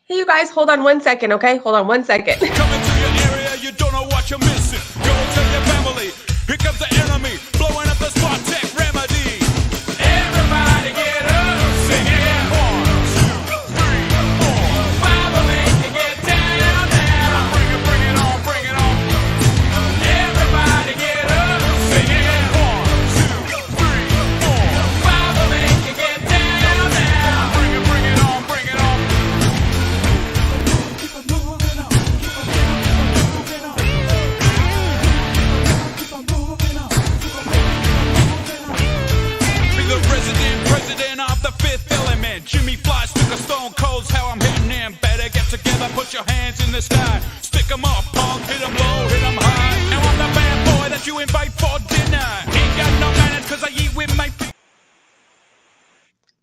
Hey, you guys, hold on 1 second, okay? Hold on 1 second. Coming to your area, you don't know what you're missing. Go tell your family. Here comes the enemy, blowing up the spot tech remedy. Everybody get up, sing it. 1, 2, 3, 4. 5 will make you get down now. Bring it on, bring it on. Everybody get up, sing it. 1, 2, 3, 4. 5 will make you get down now. Bring it on, bring it on. Keep it moving on, keep it moving on. Keep on moving on, keep on moving on. Be the president of the fifth element. Jimmy Fly, stick a stone cold's how I'm hitting him. Better get together, put your hands in the sky. Stick 'em up, punk, hit 'em low, hit 'em high. And I'm the bad boy that you invite for dinner. Ain't got no manners 'cause I eat with my feet.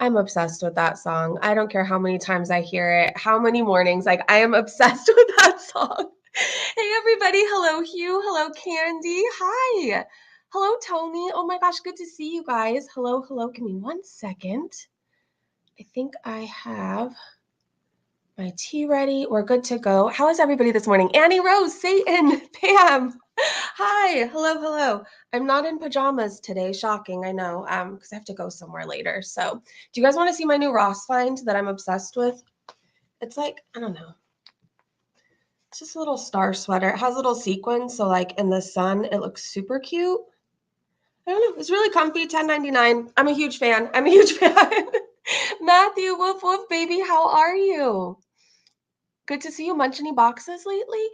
I'm obsessed with that song. I don't care how many times I hear it, how many mornings, like I am obsessed with that song. Hey everybody, hello Hugh, hello Candy, hi. Hello Tony, oh my gosh, good to see you guys. Hello, give me 1 second. I think I have my tea ready. We're good to go. How is everybody this morning? Annie Rose, Satan, Pam. Hi, hello. I'm not in pajamas today. Shocking, I know, because I have to go somewhere later. So, do you guys want to see my new Ross find that I'm obsessed with? It's like, I don't know. It's just a little star sweater. It has little sequins, so like in the sun, it looks super cute. I don't know. It's really comfy. $10.99. I'm a huge fan. Matthew, woof woof, baby, how are you? Good to see you. Munch any boxes lately?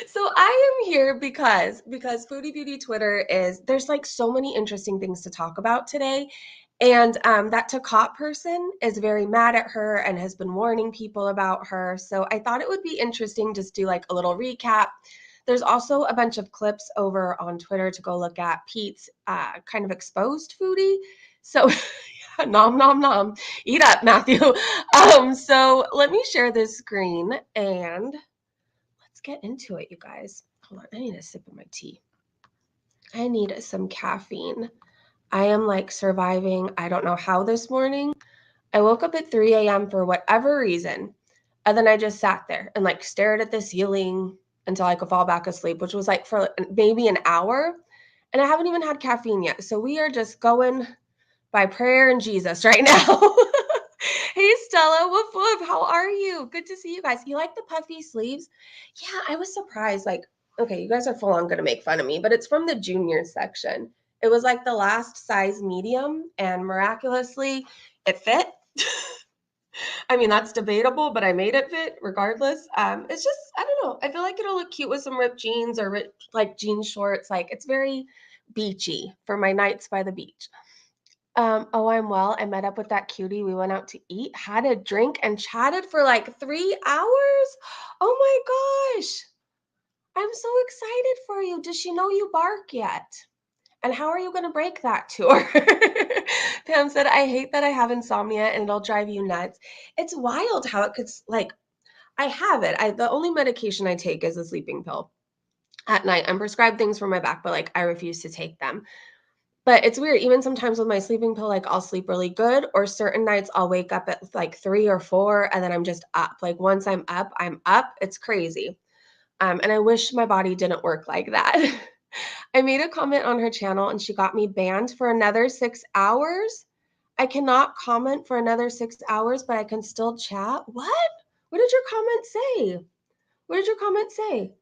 So I am here because Foodie Beauty Twitter there's like so many interesting things to talk about today. And that Takat person is very mad at her and has been warning people about her. So I thought it would be interesting just do like a little recap. There's also a bunch of clips over on Twitter to go look at. Peetz kind of exposed Foodie. So nom, nom, nom. Eat up, Matthew. So let me share this screen and let's get into it, you guys. Hold on, I need a sip of my tea. I need some caffeine. I am like surviving. I don't know how this morning. I woke up at 3 a.m. for whatever reason. And then I just sat there and like stared at the ceiling until I could fall back asleep, which was like for maybe an hour. And I haven't even had caffeine yet. So we are just going by prayer and Jesus right now. Hey, Stella, woof woof, how are you? Good to see you guys. You like the puffy sleeves? Yeah, I was surprised. Like, okay, you guys are full on going to make fun of me, but it's from the junior section. It was like the last size medium, and miraculously, it fit. I mean, that's debatable, but I made it fit regardless. It's just, I don't know. I feel like it'll look cute with some ripped jeans or like jean shorts. Like, it's very beachy for my nights by the beach. Oh, I'm well. I met up with that cutie. We went out to eat, had a drink, and chatted for like 3 hours. Oh my gosh. I'm so excited for you. Does she know you bark yet? And how are you going to break that to her? Pam said, I hate that I have insomnia and it'll drive you nuts. It's wild how it could, like, I have it. The only medication I take is a sleeping pill at night. I'm prescribed things for my back, but like I refuse to take them. But it's weird. Even sometimes with my sleeping pill, like I'll sleep really good, or certain nights I'll wake up at like 3 or 4 and then I'm just up. Like once I'm up, I'm up. It's crazy. And I wish my body didn't work like that. I made a comment on her channel and she got me banned for another 6 hours. I cannot comment for another 6 hours, but I can still chat. What? What did your comment say? What did your comment say?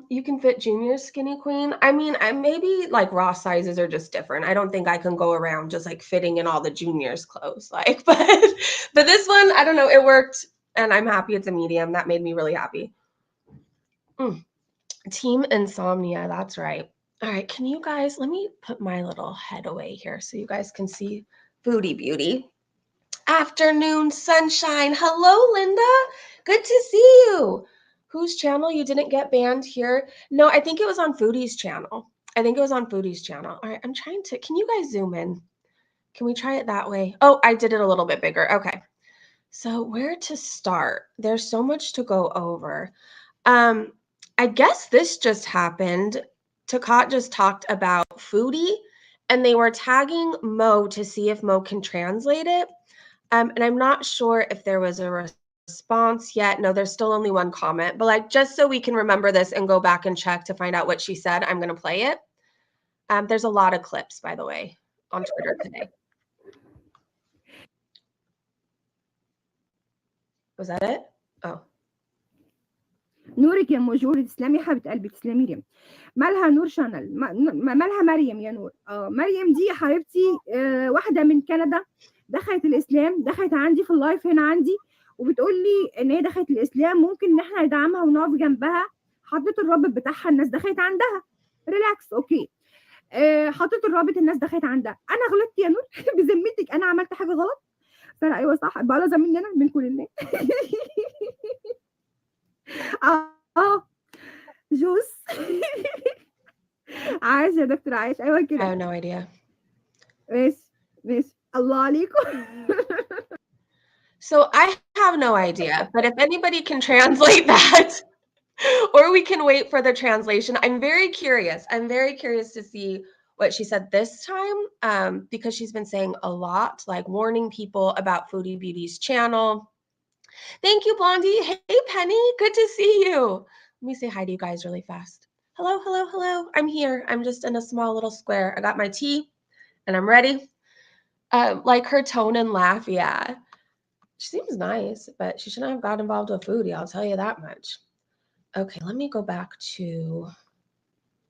You can fit junior skinny queen. I mean, I maybe like raw sizes are just different. I don't think I can go around just like fitting in all the juniors clothes. Like, but this one, I don't know, it worked and I'm happy it's a medium. That made me really happy. Team insomnia, that's right. All right, can you guys, let me put my little head away here so you guys can see Foodie Beauty. Afternoon sunshine. Hello, Linda. Good to see you. Whose channel? You didn't get banned here? No, I think it was on Foodie's channel. All right, I'm trying to, can you guys zoom in? Can we try it that way? Oh, I did it a little bit bigger. Okay. So where to start? There's so much to go over. I guess this just happened. Takat just talked about Foodie and they were tagging Mo to see if Mo can translate it. And I'm not sure if there was a response yet. No, there's still only one comment, but like just so we can remember this and go back and check to find out what she said, I'm going to play it. There's a lot of clips, by the way, on Twitter today. Was that it? Oh. نورك يا مجور، تسلمي حبيبه قلبي، تسلمي لي. مالها نور شانل، مالها مريم يا نور. مريم دي حبيبتي واحده من كندا، دخلت الاسلام، دخلت عندي في اللايف هنا عندي، وبتقول لي ان هي دخلت الاسلام، ممكن ان احنا ندعمها ونقف جنبها. حطيت الرابط بتاعها، الناس دخلت عندها. ريلاكس، اوكي. حطيت الرابط، الناس دخلت عندها. انا غلطت يا نور؟ بذمتك انا عملت حاجه غلط؟ فانا ايوه صح، بقى لازم مننا من كل الناس. جوس. عايش يا دكتور، عايش. ايوه I كده. have no idea. ماشي الله عليكم. So I have no idea, but if anybody can translate that, or we can wait for the translation. I'm very curious. I'm very curious to see what she said this time, because she's been saying a lot, like warning people about Foodie Beauty's channel. Thank you, Blondie. Hey, Penny. Good to see you. Let me say hi to you guys really fast. Hello, hello, hello. I'm here. I'm just in a small little square. I got my tea and I'm ready. Like her tone and laugh, yeah. She seems nice, but she shouldn't have got involved with Foodie, I'll tell you that much. Okay, let me go back to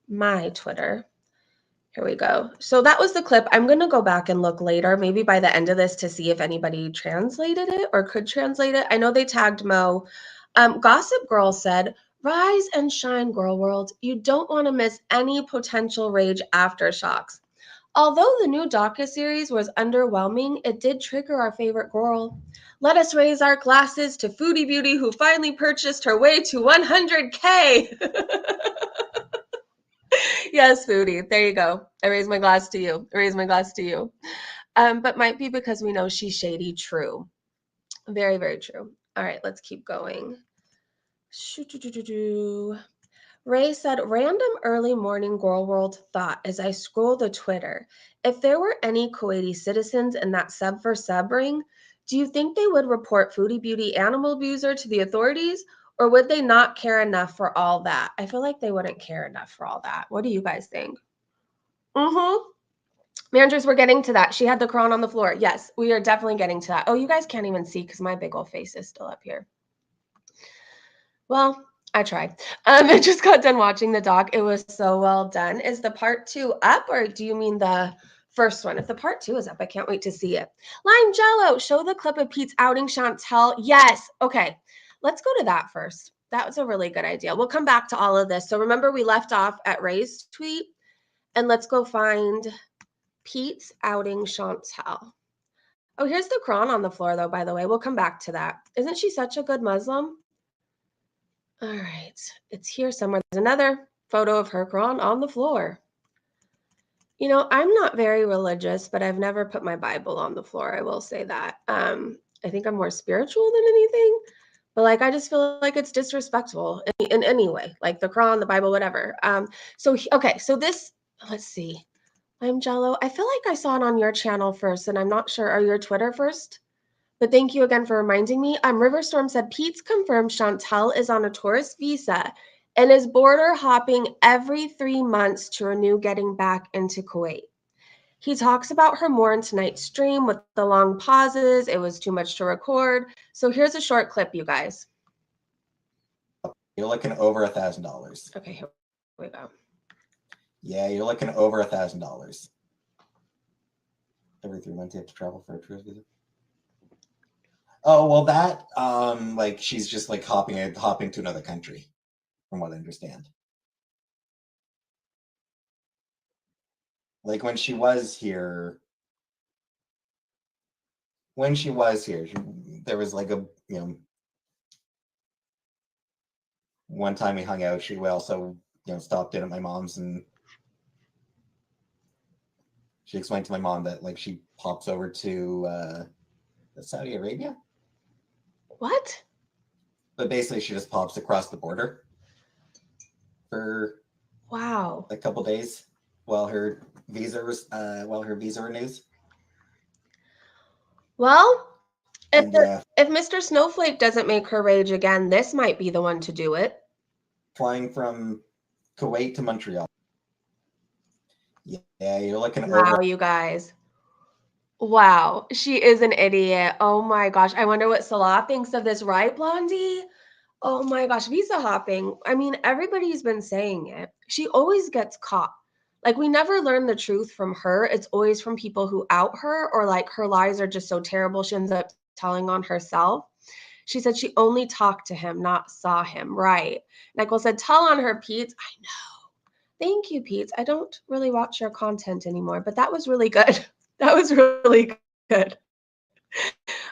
my Twitter. Here we go. So that was the clip. I'm going to go back and look later, maybe by the end of this, to see if anybody translated it or could translate it. I know they tagged Mo. Gossip Girl said, "Rise and shine, girl world. You don't want to miss any potential rage aftershocks. Although the new docuseries was underwhelming, it did trigger our favorite girl. Let us raise our glasses to Foodie Beauty, who finally purchased her way to 100K. Yes, Foodie. There you go. I raise my glass to you. I raise my glass to you. But might be because we know she's shady. True. Very, very true. All right, let's keep going. Ray said, random early morning girl world thought as I scroll the Twitter. If there were any Kuwaiti citizens in that sub for sub ring, do you think they would report Foodie Beauty animal abuser to the authorities, or would they not care enough for all that? I feel like they wouldn't care enough for all that. What do you guys think? Managers, we're getting to that. She had the Quran on the floor. Yes, we are definitely getting to that. Oh, you guys can't even see because my big old face is still up here. Well, I tried. I just got done watching the doc. It was so well done. Is the part 2 up, or do you mean the first one? If the part 2 is up, I can't wait to see it. Lime Jello, show the clip of Peetz outing Chantal. Yes. Okay, let's go to that first. That was a really good idea. We'll come back to all of this. So remember, we left off at Ray's tweet, and let's go find Peetz outing Chantal. Oh, here's the Quran on the floor, though, by the way. We'll come back to that. Isn't she such a good Muslim? All right, it's here somewhere. There's another photo of her Quran on the floor. You know, I'm not very religious, but I've never put my Bible on the floor. I will say that. I think I'm more spiritual than anything, but like I just feel like it's disrespectful in any way, like the Quran, the Bible, whatever. Okay, so this, let's see. I'm Jello. I feel like I saw it on your channel first, and I'm not sure. Are your Twitter first? But thank you again for reminding me. Riverstorm said, Peetz confirmed Chantal is on a tourist visa and is border hopping every 3 months to renew getting back into Kuwait. He talks about her more in tonight's stream with the long pauses. It was too much to record. So here's a short clip, you guys. You're looking over $1,000. Okay, here we go. Yeah, you're looking over $1,000. Every 3 months you have to travel for a tourist visa. Oh, well, that, like, she's just, like, hopping to another country, from what I understand. Like, when she was here, there was, like, one time we hung out, she also, stopped in at my mom's, and she explained to my mom that, like, she pops over to Saudi Arabia. What? But basically, she just pops across the border for a couple days while her visa renews. Well, If, And if Mr. Snowflake doesn't make her rage again, this might be the one to do it. flying from Kuwait to Montreal. Yeah, you're looking Wow, over. you guys. Wow, she is an idiot. Oh my gosh. I wonder what Salah thinks of this, right, Blondie? Oh my gosh, visa hopping. I mean, everybody's been saying it. She always gets caught. Like, we never learn the truth from her. It's always from people who out her, or like her lies are just so terrible she ends up telling on herself. She said she only talked to him, not saw him. Right. Nicole said, tell on her, Peetz. I know. Thank you, Peetz. I don't really watch your content anymore, but that was really good. That was really good.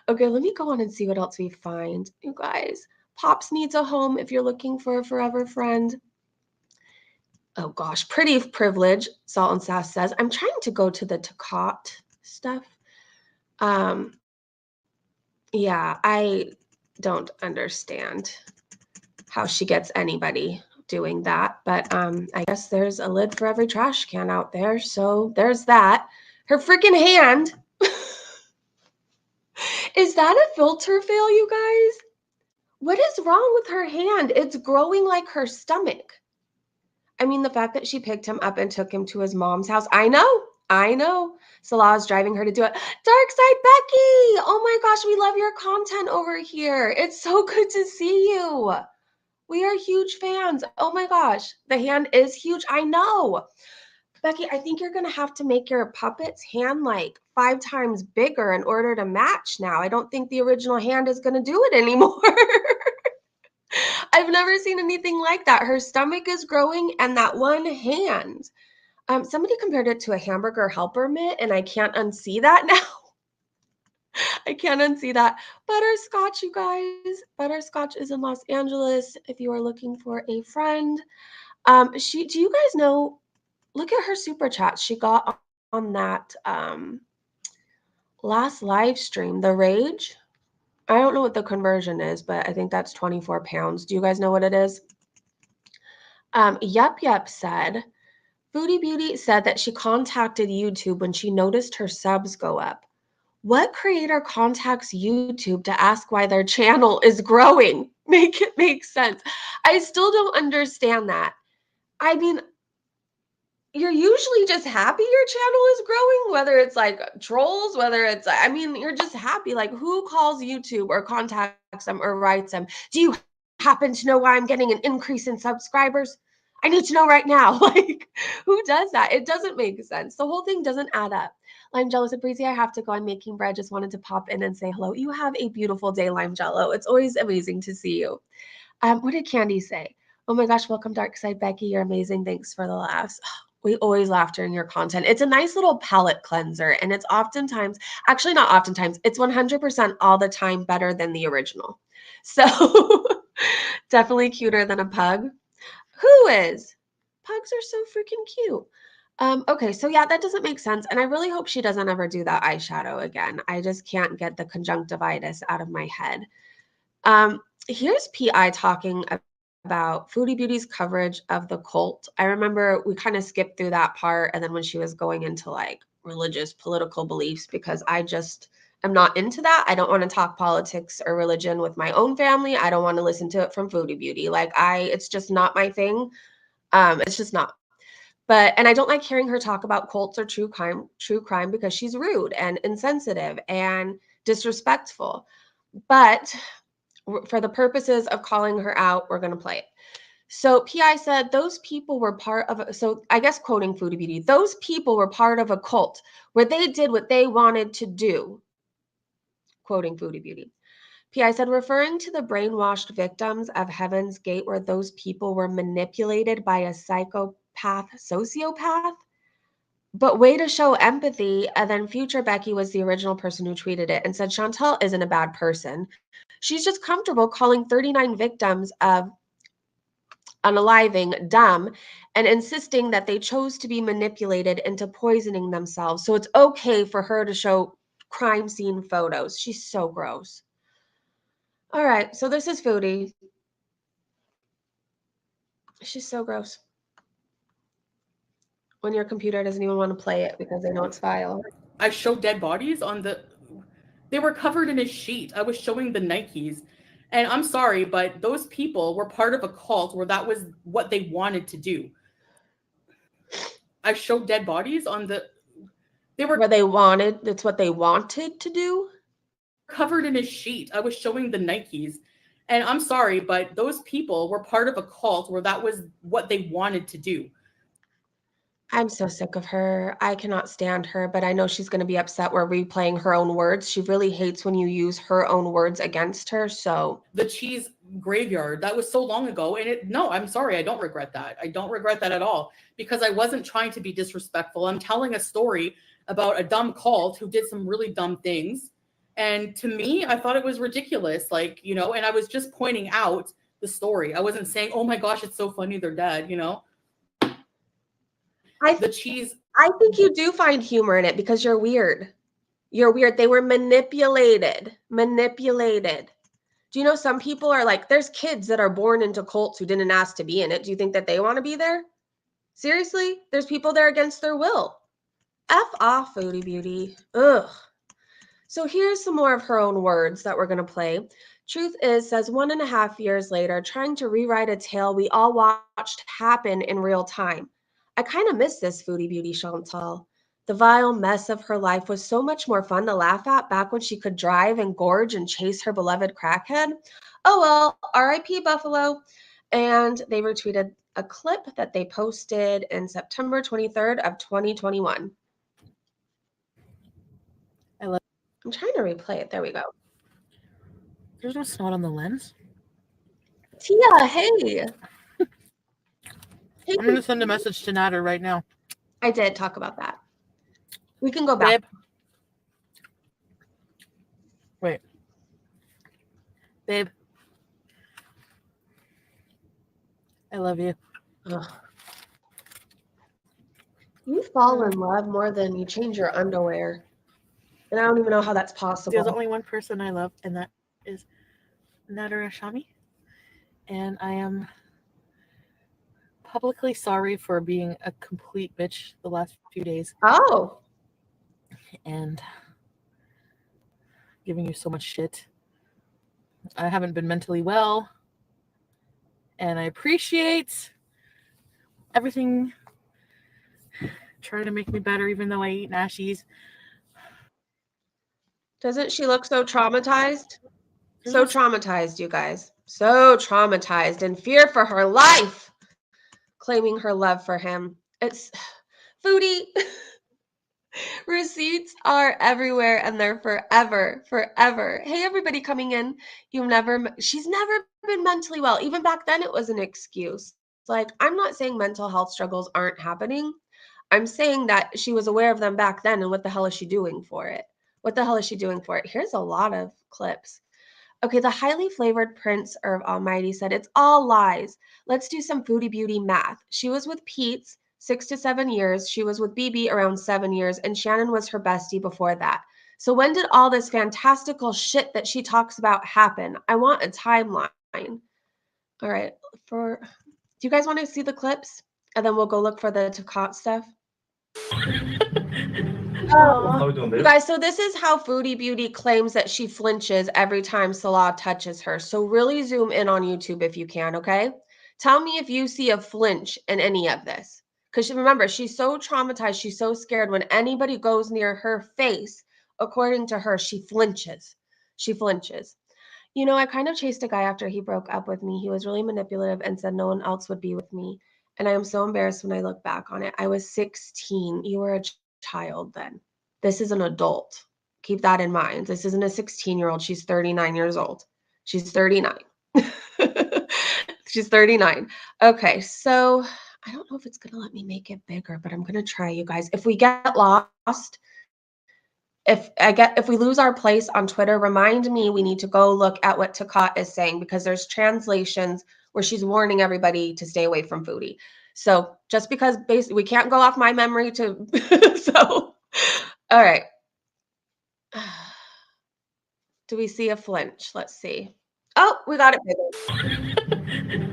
Okay, let me go on and see what else we find. You guys, Pops needs a home if you're looking for a forever friend. Oh gosh, pretty privilege, Salt and Sass says. I'm trying to go to the Takat stuff. Yeah, I don't understand how she gets anybody doing that, but I guess there's a lid for every trash can out there, so there's that. Her freaking hand. Is that a filter fail, you guys? What is wrong with her hand? It's growing like her stomach. I mean, the fact that she picked him up and took him to his mom's house. I know. Salah's driving her to do it. Dark Side Becky! Oh my gosh, we love your content over here. It's so good to see you. We are huge fans. Oh my gosh, the hand is huge. I know. Becky, I think you're going to have to make your puppet's hand like 5 times bigger in order to match now. I don't think the original hand is going to do it anymore. I've never seen anything like that. Her stomach is growing and that one hand. Somebody compared it to a hamburger helper mitt, and I can't unsee that now. I can't unsee that. Butterscotch, you guys. Butterscotch is in Los Angeles if you are looking for a friend. Do you guys know, look at her super chat she got on that last live stream, The Rage. I don't know what the conversion is, but I think that's 24 pounds. Do you guys know what it is? Yup said, Foodie Beauty said that she contacted YouTube when she noticed her subs go up. What creator contacts YouTube to ask why their channel is growing? Make it make sense. I still don't understand that. I mean, you're usually just happy your channel is growing, whether it's like trolls, whether it's, I mean, you're just happy. Like, who calls YouTube or contacts them or writes them? Do you happen to know why I'm getting an increase in subscribers? I need to know right now. Like, who does that? It doesn't make sense. The whole thing doesn't add up. Lime Jello said, Breezy, I have to go. I'm making bread. Just wanted to pop in and say hello. You have a beautiful day, Lime Jello. It's always amazing to see you. What did Candy say? Oh my gosh, welcome, Dark Side Becky. You're amazing. Thanks for the laughs. We always laugh during your content. It's a nice little palate cleanser, and it's oftentimes, actually not oftentimes, it's 100% all the time better than the original. So definitely cuter than a pug. Who is? Pugs are so freaking cute. Okay, so yeah, that doesn't make sense. And I really hope she doesn't ever do that eyeshadow again. I just can't get the conjunctivitis out of my head. Here's PI talking about Foodie Beauty's coverage of the cult. I remember we kind of skipped through that part, and then when she was going into like religious political beliefs, because I just am not into that. I don't want to talk politics or religion with my own family. I don't want to listen to it from Foodie Beauty. Like, it's just not my thing. It's just not. And I don't like hearing her talk about cults or true crime because she's rude and insensitive and disrespectful. But for the purposes of calling her out, we're going to play it. So PI said those people were part of, so I guess quoting Foodie Beauty, those people were part of a cult where they did what they wanted to do. Quoting Foodie Beauty. PI said, referring to the brainwashed victims of Heaven's Gate where those people were manipulated by a sociopath. But way to show empathy. And then future Becky was the original person who tweeted it and said, Chantal isn't a bad person. She's just comfortable calling 39 victims of unaliving dumb and insisting that they chose to be manipulated into poisoning themselves. So it's okay for her to show crime scene photos. She's so gross. All right, so this is Foodie. She's so gross. When your computer doesn't even want to play it because they know it's vile. I show dead bodies on the They were covered in a sheet. I was showing the Nikes. And I'm sorry, but those people were part of a cult where that was what they wanted to do. I showed dead bodies on the... They were... It's what they wanted to do? Covered in a sheet. I was showing the Nikes. And I'm sorry, but those people were part of a cult where that was what they wanted to do. I'm so sick of her. I cannot stand her, but I know she's going to be upset we're replaying her own words. She really hates when you use her own words against her, so... The cheese graveyard, that was so long ago, and no, I'm sorry, I don't regret that. I don't regret that at all, because I wasn't trying to be disrespectful. I'm telling a story about a dumb cult who did some really dumb things, and to me, I thought it was ridiculous, like, you know, and I was just pointing out the story. I wasn't saying, oh my gosh, it's so funny they're dead, you know? I think you do find humor in it because you're weird. You're weird. They were manipulated. Do you know some people are like, there's kids that are born into cults who didn't ask to be in it. Do you think that they want to be there? Seriously? There's people there against their will. F off, Foodie Beauty. Ugh. So here's some more of her own words that we're going to play. Truth is, says 1.5 years later, trying to rewrite a tale we all watched happen in real time. I kind of miss this, Foodie Beauty Chantal. The vile mess of her life was so much more fun to laugh at back when she could drive and gorge and chase her beloved crackhead. Oh well, R.I.P. Buffalo. And they retweeted a clip that they posted in September 23rd of 2021. I'm trying to replay it. There we go. There's no snot on the lens. Tia, hey. I'm going to send a message to Nader right now. I did talk about that. We can go back. Babe. Wait. Babe. I love you. Ugh. You fall in love more than you change your underwear. And I don't even know how that's possible. There's only one person I love, and that is Nader Ashami. And I am publicly sorry for being a complete bitch the last few days. Oh. And giving you so much shit. I haven't been mentally well. And I appreciate everything trying to make me better, even though I eat nashies. Doesn't she look so traumatized? So traumatized, you guys. So traumatized, in fear for her life. Claiming her love for him. It's Foodie. Receipts are everywhere and they're forever. Hey, everybody coming in. She's never been mentally well. Even back then, it was an excuse. Like, I'm not saying mental health struggles aren't happening. I'm saying that she was aware of them back then, and what the hell is she doing for it? Here's a lot of clips. Okay, the highly flavored Prince of Almighty said, it's all lies. Let's do some Foodie Beauty math. She was with Peetz 6 to 7 years. She was with BB around 7 years, and Shannon was her bestie before that. So when did all this fantastical shit that she talks about happen? I want a timeline. All right, do you guys want to see the clips? And then we'll go look for the Takat stuff. You guys, so this is how Foodie Beauty claims that she flinches every time Salah touches her. So really zoom in on YouTube if you can, okay? Tell me if you see a flinch in any of this. Because remember, she's so traumatized, she's so scared when anybody goes near her face, according to her, she flinches. You know, I kind of chased a guy after he broke up with me. He was really manipulative and said no one else would be with me. And I am so embarrassed when I look back on it. I was 16. You were a child then. This is an adult. Keep that in mind. This isn't a 16-year-old. She's 39 years old. She's 39. She's 39. Okay, so I don't know if it's going to let me make it bigger, but I'm going to try, you guys. If we get lost, if we lose our place on Twitter, remind me we need to go look at what Takat is saying, because there's translations where she's warning everybody to stay away from Foodie. So just because basically we can't go off my memory to so all right. Do we see a flinch? Let's see. Oh, we got it bigger.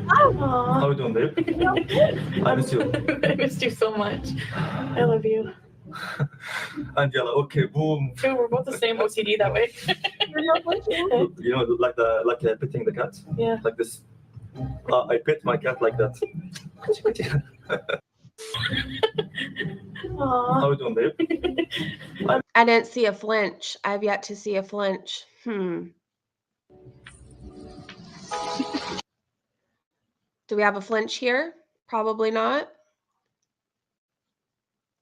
How are we doing, babe? I miss you. I missed you so much. I love you. Angela, okay, boom. Dude, we're both the same OCD that way. You know, like petting the cat. Yeah. Like this. I pet my cat like that. Aww. How are you doing, babe? I didn't see a flinch. I've yet to see a flinch. Do we have a flinch here? Probably not.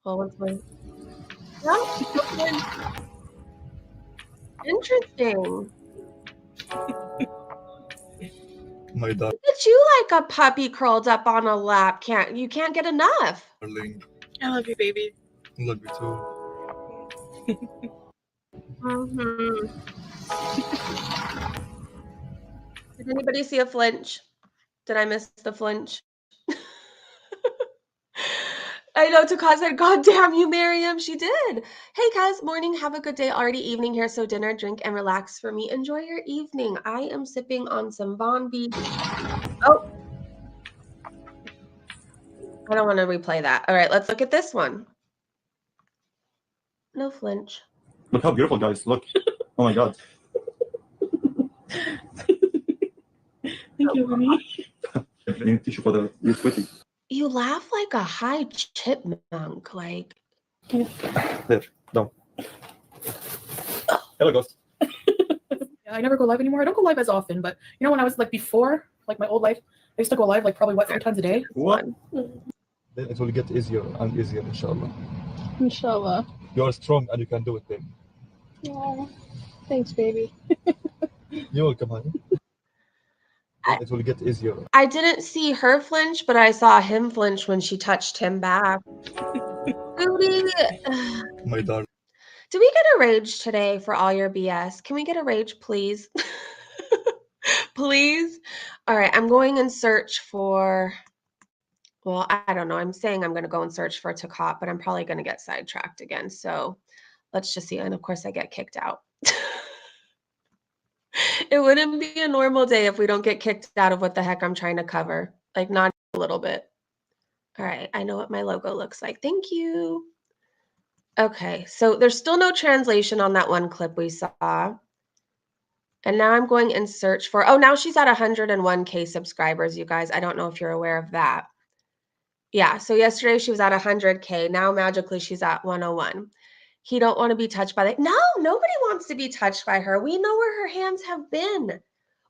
Well, what's my... No, no flinch. Interesting. My Look at you like a puppy curled up on a lap. You can't get enough. darling. I love you, baby. Love you too. Did anybody see a flinch? Did I miss the flinch? I know Takat said, God damn you, Miriam. She did. Hey, guys. Morning. Have a good day. Already evening here. So dinner, drink, and relax for me. Enjoy your evening. I am sipping on some Von Beach. Oh. I don't want to replay that. All right. Let's look at this one. No flinch. Look how beautiful, guys. Look. Oh my God. Thank you, honey. Any tissue for the you're sweating. You laugh like a high chipmunk. Like. There. Down. Hello, ghost. I never go live anymore. I don't go live as often, but you know when I was like before, like my old life, I used to go live like probably 3 times a day. What? Then it will get easier and easier, inshallah. Inshallah. You are strong and you can do it, babe. Aww. Thanks, baby. You're welcome, honey. It will get easier. I didn't see her flinch, but I saw him flinch when she touched him back. Foodie. My darling. Do we get a rage today for all your BS? Can we get a rage, please? Please? All right, I'm going in search for, well, I don't know. I'm saying I'm going to go and search for Takat, but I'm probably going to get sidetracked again. So let's just see. And of course, I get kicked out. It wouldn't be a normal day if we don't get kicked out of what the heck I'm trying to cover. Like, not a little bit. All right, I know what my logo looks like. Thank you. Okay, so there's still no translation on that one clip we saw. And now I'm going in search for, oh, now she's at 101K subscribers, you guys. I don't know if you're aware of that. Yeah, so yesterday she was at 100K. Now magically she's at 101. He don't want to be touched by that. No, nobody wants to be touched by her. We know where her hands have been.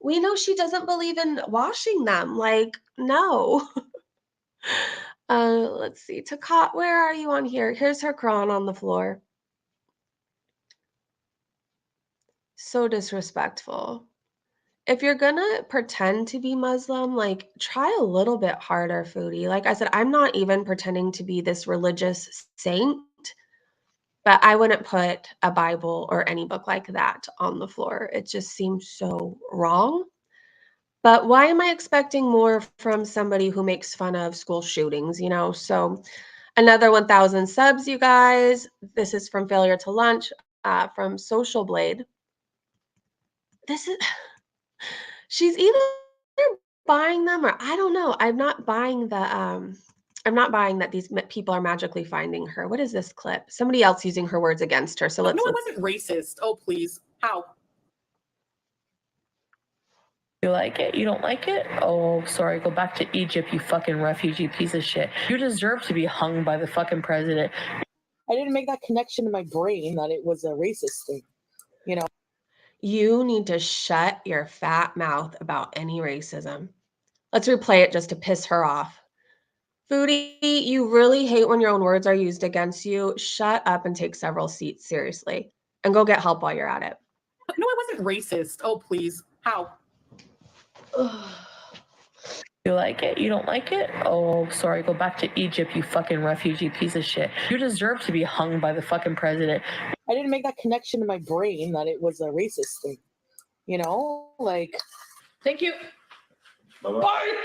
We know she doesn't believe in washing them. Like, no. Let's see. Takat, where are you on here? Here's her crawling on the floor. So disrespectful. If you're gonna pretend to be Muslim, like, try a little bit harder, Foodie. Like I said, I'm not even pretending to be this religious saint, but I wouldn't put a Bible or any book like that on the floor. It just seems so wrong. But why am I expecting more from somebody who makes fun of school shootings, you know? So another 1,000 subs, you guys. This is from Failure to Lunch, from Social Blade. This is, she's either buying them or I don't know. I'm not buying that these people are magically finding her. What is this clip? Somebody else using her words against her. So let's. No, it wasn't racist. Oh, please. How? You like it? You don't like it? Oh, sorry. Go back to Egypt, you fucking refugee piece of shit. You deserve to be hung by the fucking president. I didn't make that connection in my brain that it was a racist thing, you know? You need to shut your fat mouth about any racism. Let's replay it just to piss her off. Foodie, you really hate when your own words are used against you. Shut up and take several seats, seriously. And go get help while you're at it. No, it wasn't racist. Oh, please. How? You like it? You don't like it? Oh, sorry. Go back to Egypt, you fucking refugee piece of shit. You deserve to be hung by the fucking president. I didn't make that connection in my brain that it was a racist thing, you know? Like. Thank you. Bye-bye.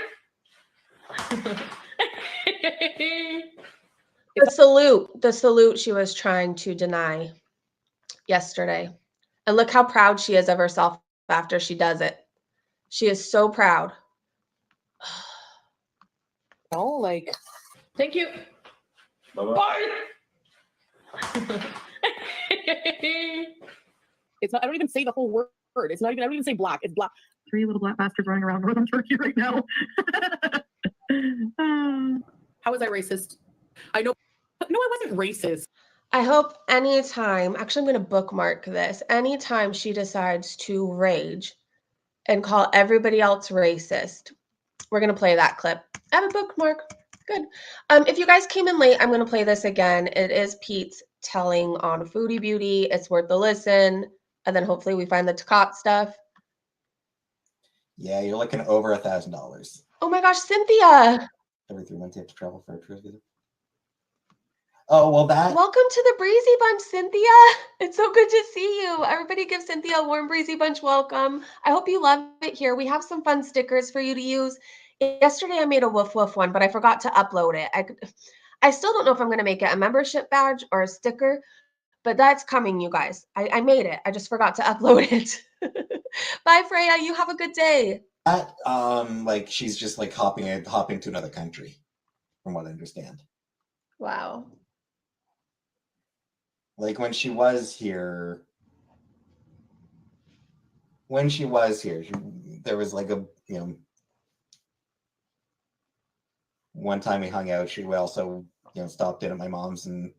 The salute she was trying to deny yesterday. And look how proud she is of herself after she does it. She is so proud. You know, like. Thank you. Bye-bye. It's not. I don't even say the whole word. It's not even. I don't even say black. It's black. 3 little black bastards running around northern Turkey right now. How was I racist? I know. No, I wasn't racist. I hope anytime, actually, I'm going to bookmark this. Anytime she decides to rage and call everybody else racist, we're going to play that clip. I have a bookmark. Good. If you guys came in late, I'm going to play this again. It is Peetz telling on Foodie Beauty. It's worth a listen. And then hopefully we find the Takat stuff. Yeah, you're looking over $1,000. Oh my gosh, Cynthia. Every 3 months you have to travel for a tourist visit. Oh, well, that. Welcome to the Breezy Bunch, Cynthia. It's so good to see you. Everybody give Cynthia a warm Breezy Bunch welcome. I hope you love it here. We have some fun stickers for you to use. Yesterday I made a woof woof one, but I forgot to upload it. I still don't know if I'm going to make it a membership badge or a sticker, but that's coming, you guys. I made it. I just forgot to upload it. Bye, Freya. You have a good day. That, like, she's just, like, hopping to another country, from what I understand. Wow. Like, when she was here, there was, like, a, you know, one time we hung out, she also, you know, stopped in at my mom's, and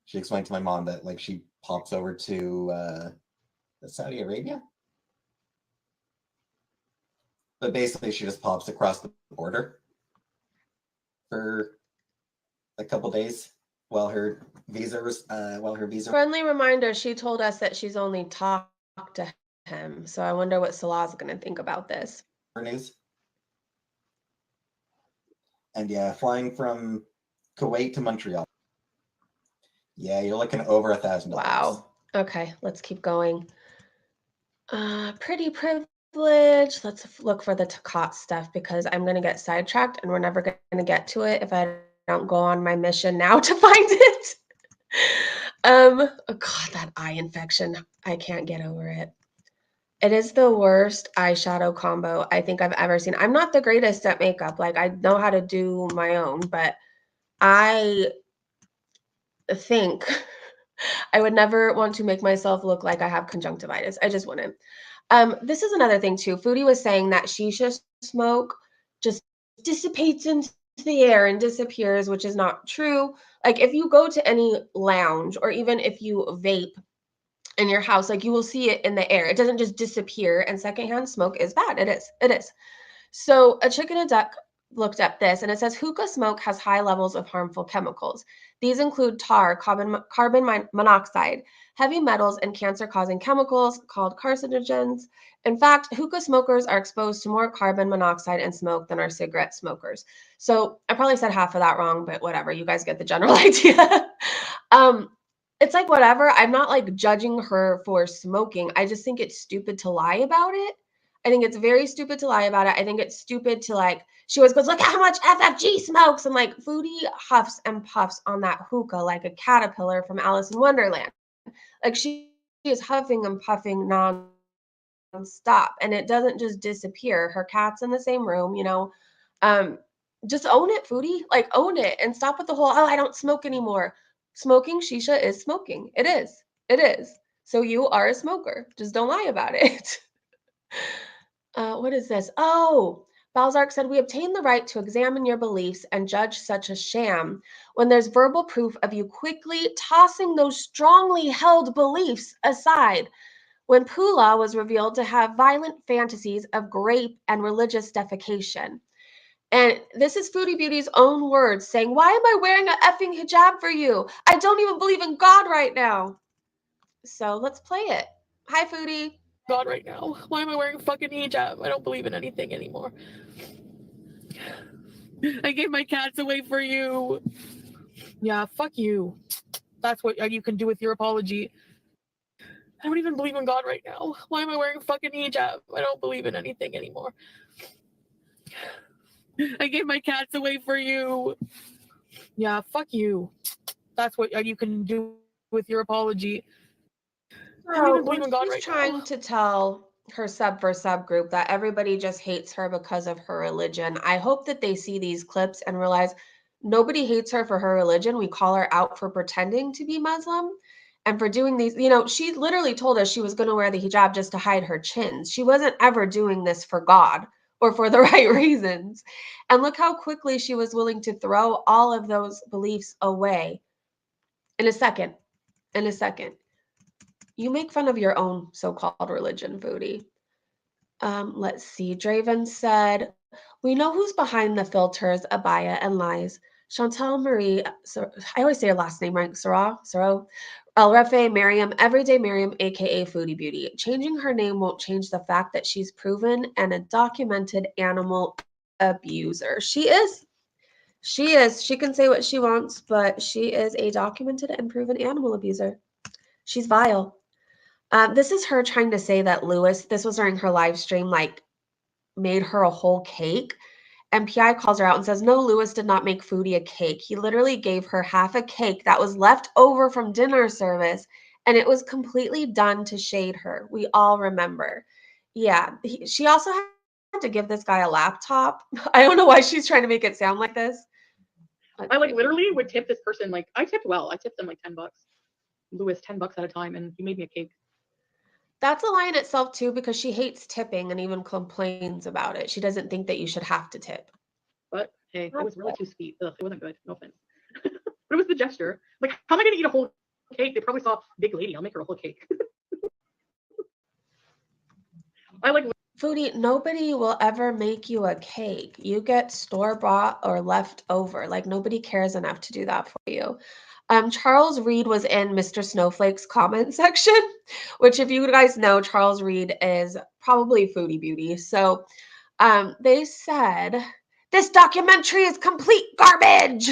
she explained to my mom that, like, she pops over to Saudi Arabia. But basically, she just pops across the border for a couple days while her visa. Friendly reminder: she told us that she's only talked to him, so I wonder what Salah's going to think about this. News. And yeah, flying from Kuwait to Montreal. Yeah, you're looking over $1,000. Wow. Okay, let's keep going. Pretty privilege. Let's look for the Takat stuff because I'm going to get sidetracked and we're never going to get to it if I don't go on my mission now to find it. Oh God, that eye infection. I can't get over it. It is the worst eyeshadow combo I think I've ever seen. I'm not the greatest at makeup. Like, I know how to do my own, but I think I would never want to make myself look like I have conjunctivitis. I just wouldn't. This is another thing too. Foodie was saying that shisha smoke just dissipates into the air and disappears, which is not true. Like, if you go to any lounge or even if you vape in your house, like, you will see it in the air. It doesn't just disappear, and secondhand smoke is bad. It is. So a chick and a duck looked up this, and it says hookah smoke has high levels of harmful chemicals. These include tar, carbon monoxide, heavy metals, and cancer-causing chemicals called carcinogens. In fact, hookah smokers are exposed to more carbon monoxide and smoke than our cigarette smokers. So I probably said half of that wrong, but whatever. You guys get the general idea. It's like, whatever. I'm not like judging her for smoking. I just think it's stupid to lie about it. I think it's very stupid to lie about it. I think it's stupid to, like, she always goes, look how much FFG smokes. And like, Foodie huffs and puffs on that hookah like a caterpillar from Alice in Wonderland. Like, she is huffing and puffing non-stop. And it doesn't just disappear. Her cat's in the same room, you know. Just own it, Foodie. Like, own it and stop with the whole, oh, I don't smoke anymore. Smoking shisha is smoking. It is. So you are a smoker. Just don't lie about it. What is this? Oh, Balzark said, we obtain the right to examine your beliefs and judge such a sham when there's verbal proof of you quickly tossing those strongly held beliefs aside. When Pula was revealed to have violent fantasies of grape and religious defecation. And this is Foodie Beauty's own words saying, why am I wearing an effing hijab for you? I don't even believe in God right now. So let's play it. Hi, Foodie. God right now. Why am I wearing a fucking hijab? I don't believe in anything anymore. I gave my cats away for you. Yeah, fuck you. That's what you can do with your apology. I don't even believe in God right now. Why am I wearing a fucking hijab? I don't believe in anything anymore. I gave my cats away for you. Yeah, fuck you. That's what you can do with your apology. I don't even believe in God right now. Trying to tell her sub for sub group that everybody just hates her because of her religion. I hope that they see these clips and realize Nobody hates her for her religion. We call her out for pretending to be Muslim and for doing these. She literally told us she was going to wear the hijab just to hide her chins. She wasn't ever doing this for God or for the right reasons. And look how quickly she was willing to throw all of those beliefs away. In a second. You make fun of your own so-called religion, Foodie. Let's see. Draven said, we know who's behind the filters, abaya, and lies. Chantal Marie, I always say her last name right, Saro, El-Refe, Miriam, Everyday Miriam, aka Foodie Beauty. Changing her name won't change the fact that she's proven and a documented animal abuser. She is. She can say what she wants, but she is a documented and proven animal abuser. She's vile. This is her trying to say that Lewis, this was during her live stream, like made her a whole cake. And PI calls her out and says, no, Lewis did not make Foodie a cake. He literally gave her half a cake that was left over from dinner service, and it was completely done to shade her. We all remember. Yeah, she also had to give this guy a laptop. I don't know why she's trying to make it sound like this. I literally would tip this person. Like, I tipped well. I tipped them like $10. Lewis, $10 at a time, and he made me a cake. That's a lie in itself too, because she hates tipping and even complains about it. She doesn't think that you should have to tip. But hey, it was really too sweet. Ugh, it wasn't good. No offense. But it was the gesture. Like, how am I gonna eat a whole cake? They probably saw big lady. I'll make her a whole cake. I like Foodie, nobody will ever make you a cake. You get store-bought or left over. Like, nobody cares enough to do that for you. Charles Reed was in Mr. Snowflake's comment section, which if you guys know, Charles Reed is probably Foodie Beauty. So they said, this documentary is complete garbage.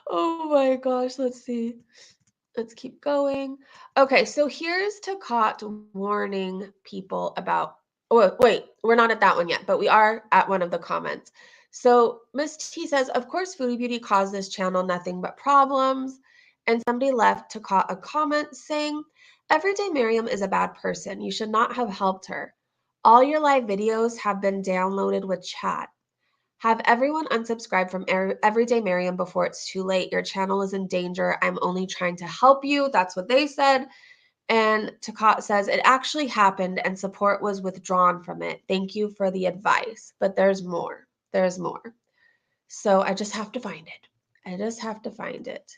Oh my gosh, let's see. Let's keep going. Okay, so here's Takat warning people about, oh, wait, we're not at that one yet, but we are at one of the comments. So Miss T says, of course, Foodie Beauty caused this channel nothing but problems. And somebody left Takat a comment saying, Everyday Miriam is a bad person. You should not have helped her. All your live videos have been downloaded with chat. Have everyone unsubscribe from Everyday Miriam before it's too late. Your channel is in danger. I'm only trying to help you. That's what they said. And Takat says, it actually happened and support was withdrawn from it. Thank you for the advice. But there's more. There's more. So I just have to find it.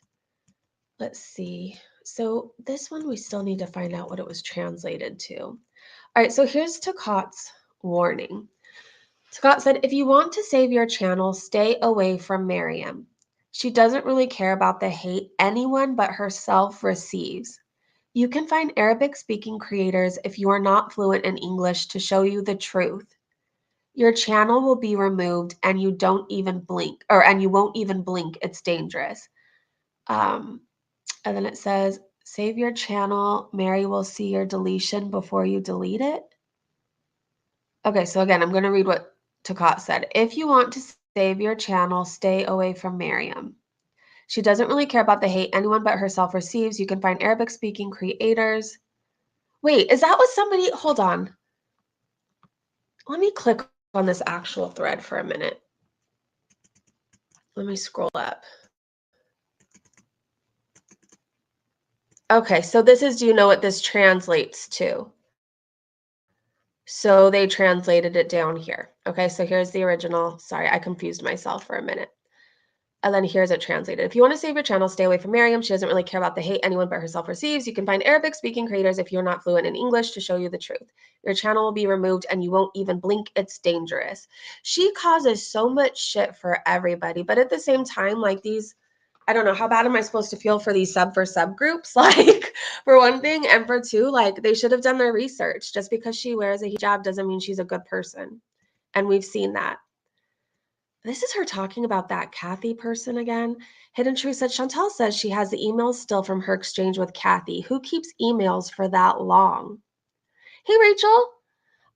Let's see. So this one, we still need to find out what it was translated to. All right, so here's Takat's warning. Scott said, if you want to save your channel, stay away from Miriam. She doesn't really care about the hate anyone but herself receives. You can find Arabic-speaking creators if you are not fluent in English to show you the truth. Your channel will be removed and you won't even blink. It's dangerous. And then it says, save your channel. Mary will see your deletion before you delete it. Okay, so again, I'm going to read what Takat said. If you want to save your channel, stay away from Miriam. She doesn't really care about the hate anyone but herself receives. You can find Arabic-speaking creators. Wait, is that what somebody... Hold on. Let me click on this actual thread for a minute. Let me scroll up. Okay, so this is, do you know what this translates to? So they translated it down here. Okay, so here's the original. Sorry, I confused myself for a minute. And then here's it translated. If you want to save your channel, stay away from Miriam. She doesn't really care about the hate anyone but herself receives. You can find Arabic-speaking creators if you're not fluent in English to show you the truth. Your channel will be removed and you won't even blink. It's dangerous. She causes so much shit for everybody. But at the same time, like these... I don't know, how bad am I supposed to feel for these subgroups? Like, for one thing, and for two, like, they should have done their research. Just because she wears a hijab doesn't mean she's a good person. And we've seen that. This is her talking about that Kathy person again. Hidden Truth said, Chantal says she has the emails still from her exchange with Kathy. Who keeps emails for that long? Hey, Rachel.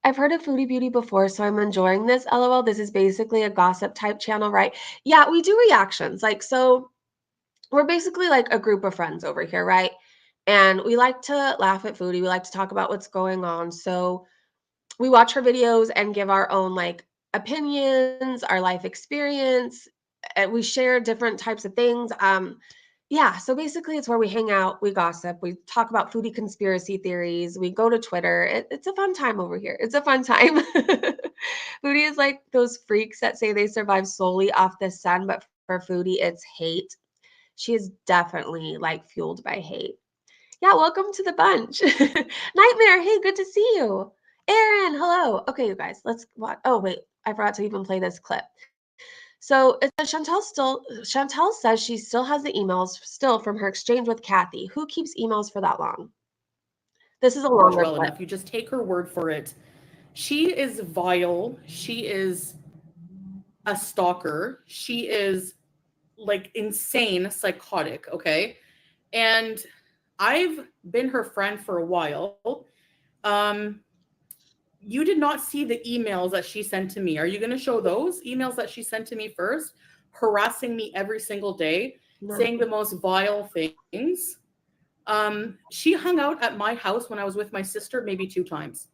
I've heard of Foodie Beauty before, so I'm enjoying this. LOL, this is basically a gossip type channel, right? Yeah, we do reactions. Like, so... we're basically like a group of friends over here, right? And we like to laugh at Foodie. We like to talk about what's going on. So we watch her videos and give our own like opinions, our life experience. We share different types of things. Yeah, so basically it's where we hang out, we gossip, we talk about foodie conspiracy theories, we go to Twitter. It's a fun time over here. It's a fun time. Foodie is like those freaks that say they survive solely off the sun, but for Foodie, it's hate. She is definitely like fueled by hate. Yeah, welcome to the bunch. Nightmare, hey, good to see you. Aaron, hello. Okay, you guys, let's watch. Oh, wait, I forgot to even play this clip. So it says Chantal says she still has the emails still from her exchange with Kathy. Who keeps emails for that long? This is a longer well clip. enough. You just take her word for it. She is vile. She is a stalker. She is like insane, psychotic, okay? And I've been her friend for a while. You did not see the emails that she sent to me. Are you going to show those emails that she sent to me first, harassing me every single day, saying the most vile things? She hung out at my house when I was with my sister maybe 2 times,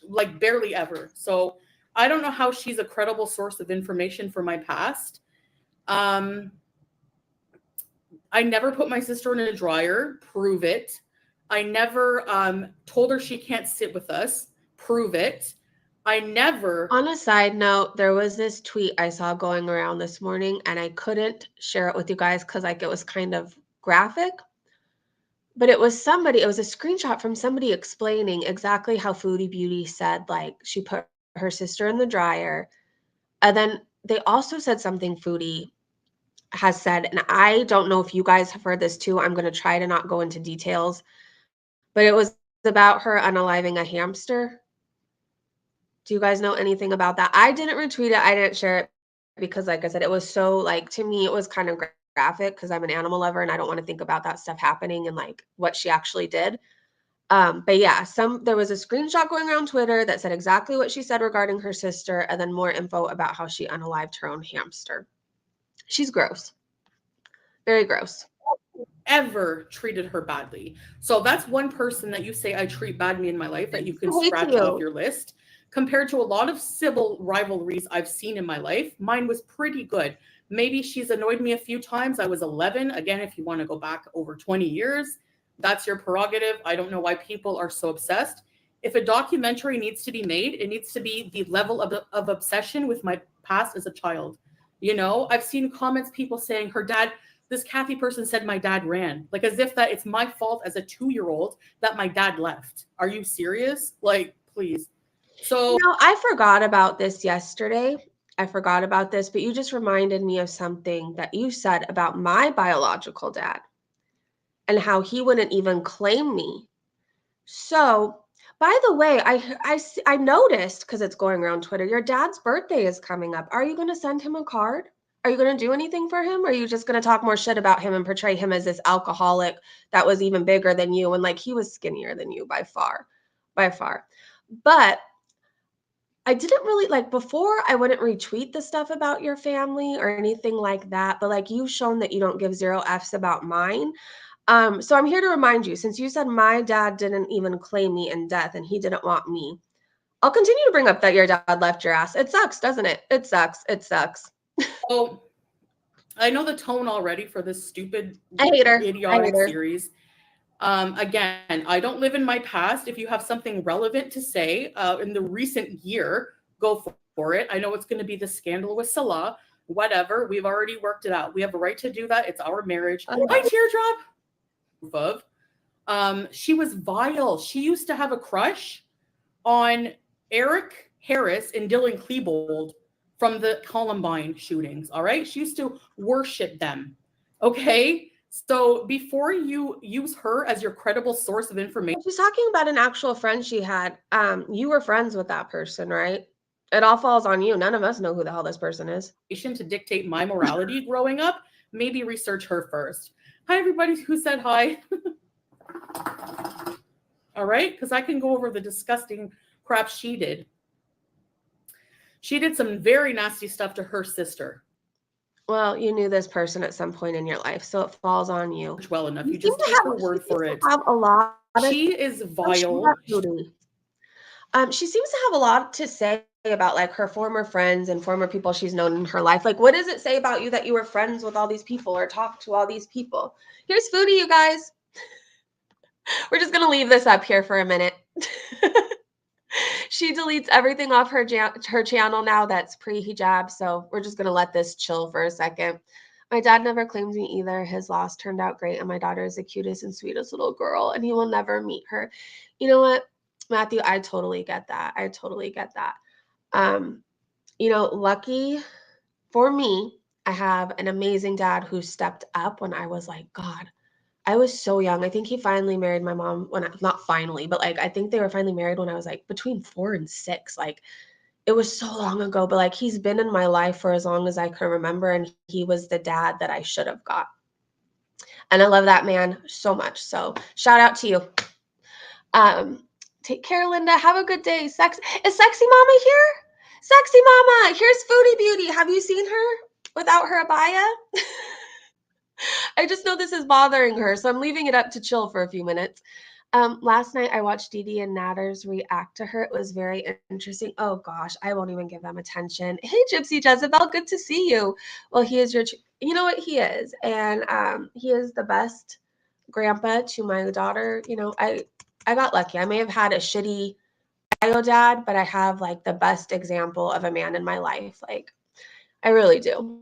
like barely ever. So I don't know how she's a credible source of information for my past. I never put my sister in a dryer. Prove it. I never told her she can't sit with us. Prove it. I never. On a side note, there was this tweet I saw going around this morning, and I couldn't share it with you guys because like it was kind of graphic. But it was a screenshot from somebody explaining exactly how Foodie Beauty said, like, she put her sister in the dryer. And then they also said something Foodie has said, and I don't know if you guys have heard this too. I'm going to try to not go into details, but it was about her unaliving a hamster. Do you guys know anything about that? I didn't retweet it. I didn't share it because, like I said, it was so, like, to me, it was kind of graphic because I'm an animal lover and I don't want to think about that stuff happening and like what she actually did. But yeah, there was a screenshot going around Twitter that said exactly what she said regarding her sister, and then more info about how she unalived her own hamster. She's gross. Very gross. Ever treated her badly. So that's one person that you say I treat badly in my life that you can scratch off your list. Compared to a lot of civil rivalries I've seen in my life, mine was pretty good. Maybe she's annoyed me a few times. I was 11. Again, if you want to go back over 20 years, that's your prerogative. I don't know why people are so obsessed. If a documentary needs to be made, it needs to be the level of obsession with my past as a child. You know, I've seen comments, people saying this Kathy person said my dad ran, like as if that it's my fault as a 2-year-old that my dad left. Are you serious? Like, please. So, I forgot about this yesterday. I forgot about this, but you just reminded me of something that you said about my biological dad and how he wouldn't even claim me. So, by the way, I noticed, because it's going around Twitter, your dad's birthday is coming up. Are you going to send him a card? Are you going to do anything for him? Or are you just going to talk more shit about him and portray him as this alcoholic that was even bigger than you? And like, he was skinnier than you by far. But I didn't really, like, before I wouldn't retweet the stuff about your family or anything like that. But like, you've shown that you don't give 0 Fs about mine. So I'm here to remind you, since you said my dad didn't even claim me in death and he didn't want me, I'll continue to bring up that your dad left your ass. It sucks, doesn't it? It sucks. It sucks. Oh, I know the tone already for this stupid, idiotic series. Again, I don't live in my past. If you have something relevant to say in the recent year, go for it. I know it's going to be the scandal with Salah. Whatever. We've already worked it out. We have a right to do that. It's our marriage. Hi, Teardrop. She was vile. She used to have a crush on Eric Harris and Dylan Klebold from the Columbine shootings. All right. She used to worship them. Okay. So before you use her as your credible source of information. She's talking about an actual friend she had. You were friends with that person, right? It all falls on you. None of us know who the hell this person is. To dictate my morality growing up, maybe research her first. Hi, everybody who said hi. All right, because I can go over the disgusting crap she did. She did some very nasty stuff to her sister. Well, you knew this person at some point in your life, so it falls on you. Well enough. You just take her word for it. Have a lot. She is vile. She seems to have a lot to say about like her former friends and former people she's known in her life. Like, what does it say about you that you were friends with all these people or talked to all these people? Here's Foodie, you guys. We're just going to leave this up here for a minute. She deletes everything off her channel now that's pre-hijab, so we're just going to let this chill for a second. My dad never claimed me either. His loss turned out great, and my daughter is the cutest and sweetest little girl, and he will never meet her. You know what, Matthew? I totally get that. I totally get that. Lucky for me, I have an amazing dad who stepped up when I was like, God, I was so young. I think he finally married my mom not finally, but like, I think they were finally married when I was like between 4 and 6. Like, it was so long ago, but like, he's been in my life for as long as I can remember. And he was the dad that I should have got. And I love that man so much. So shout out to you. Take care, Linda. Have a good day. Is Sexy Mama here? Sexy Mama, here's Foodie Beauty. Have you seen her without her abaya? I just know this is bothering her, so I'm leaving it up to chill for a few minutes. Last night I watched Dee Dee and Natters react to her. It was very interesting. Oh gosh, I won't even give them attention. Hey, Gypsy Jezebel, good to see you. Well, he is you know what he is, and he is the best grandpa to my daughter. I got lucky. I may have had a shitty bio dad, but I have like the best example of a man in my life. Like, I really do.